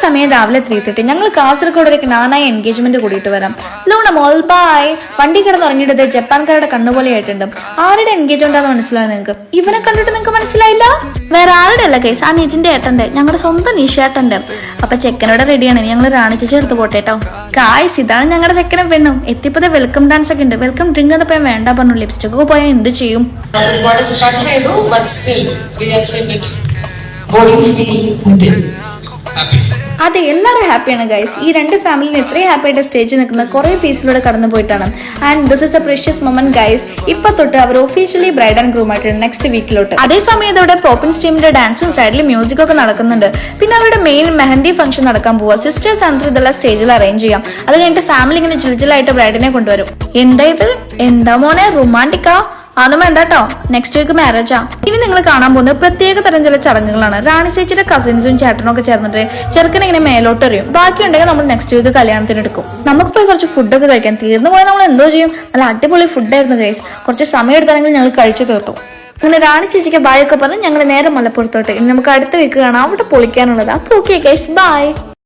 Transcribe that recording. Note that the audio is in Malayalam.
സമയം രാവിലെ 3:30. ഞങ്ങൾ കാസർഗോഡിലേക്ക് നാനായി എൻഗേജ്മെന്റ് കൂടിയിട്ട് വരാം. ലൂണ മോൾ ബായ്. വണ്ടി കിടന്ന് ഉറങ്ങിയിട്ടത് ജപ്പാൻകാരുടെ കണ്ണുപോലെ ആയിട്ടുണ്ട്. ആരുടെ എൻഗേജ്മെന്റ് ആണെന്ന് മനസ്സിലായി നിങ്ങൾക്ക്? ഇവനെ കണ്ടിട്ട് നിങ്ങൾക്ക് മനസ്സിലായില്ല? വേറെ ആരുടെ അല്ല കേസ്, ആ നിജിന്റെ ഏട്ടന്റെ, ഞങ്ങളുടെ സ്വന്തം നിഷേട്ടന്റെ. അപ്പൊ ചെക്കനോടെ റെഡിയാണ്, ഞങ്ങൾ റാണി ചേച്ചി എടുത്ത് പോട്ടേട്ടോ. കായ്സ്, ഇതാണ് ഞങ്ങളുടെ ചെക്കനും പെണ്ണും. എത്തിപ്പത്തെ വെൽക്കം ഡാൻസ് ഒക്കെ ഉണ്ട്. വെൽക്കം ഡ്രിങ്ക് എന്നപ്പോ വേണ്ട പറഞ്ഞു. ലിപ്സ്റ്റിക് ഒക്കെ പോയാൽ എന്ത് ചെയ്യും? അതെ, എല്ലാവരും ഹാപ്പിയാണ് ഗൈസ്. ഈ രണ്ട് ഫാമിലിന് ഇത്രയും ഹാപ്പി ആയിട്ട് സ്റ്റേജിൽ നിൽക്കുന്ന കുറെ ഫേസിലൂടെ കടന്നു പോയിട്ടാണ്. And this is A precious moment guys. ഇപ്പൊ തൊട്ട് അവർ ഒഫീഷ്യലി ബ്രൈഡ് ആൻഡ് ഗ്രൂം ആയിട്ട് നെക്സ്റ്റ് വീക്കിലോട്ട്. അതേസമയം ഇതോടെ പോപ്പിൻസ് ടീമിന്റെ ഡാൻസും സൈഡിൽ മ്യൂസിക് ഒക്കെ നടക്കുന്നുണ്ട്. പിന്നെ അവരുടെ മെയിൻ മെഹന്തി ഫംഗ്ഷൻ നടക്കാൻ പോവാ. സിസ്റ്റേഴ്സ് ആൻഡ് ഇതെല്ലാം സ്റ്റേജിൽ അറേഞ്ച് ചെയ്യാം. അത് കഴിഞ്ഞിട്ട് ഫാമിലി ഇങ്ങനെ ജിൽജിലായിട്ട് ബ്രൈഡിനെ കൊണ്ടുവരും. എന്താ ഇത്? എന്താ മോനെ, റൊമാൻറ്റിക്കാ? അതൊന്നും വേണ്ട കേട്ടോ, നെക്സ്റ്റ് വീക്ക് മാരേജാ. ഇനി നിങ്ങൾ കാണാൻ പോകുന്നത് പ്രത്യേക തരം ചില ചടങ്ങുകളാണ്. റാണി ചേച്ചിയുടെ കസിൻസും ചേട്ടനും ഒക്കെ ചേർന്നിട്ട് ചെറുക്കനെ ഇങ്ങനെ മേലോട്ട് എറിയും. ബാക്കിയുണ്ടെങ്കിൽ നമ്മൾ നെക്സ്റ്റ് വീക്ക് കല്യാണത്തിന് എടുക്കും. നമുക്ക് പോയി കുറച്ച് ഫുഡൊക്കെ കഴിക്കാൻ. തീർന്നു പോയാൽ നമ്മൾ എന്തോ ചെയ്യും? നല്ല അടിപൊളി ഫുഡായിരുന്നു ഗൈസ്. കുറച്ച് സമയം എടുത്താണെങ്കിൽ ഞങ്ങൾ കഴിച്ചു തീർത്തു. അങ്ങനെ റാണി ചേച്ചിക്ക് ബായ് ഒക്കെ പറഞ്ഞ് ഞങ്ങൾ നേരെ മലപ്പുറത്തോട്ട്. ഇനി നമുക്ക് അടുത്ത വീക്ക് കാണാം, അവിടെ പൊളിക്കാനുള്ളത്. അപ്പൊ ഓക്കെ ഗൈസ്, ബൈ.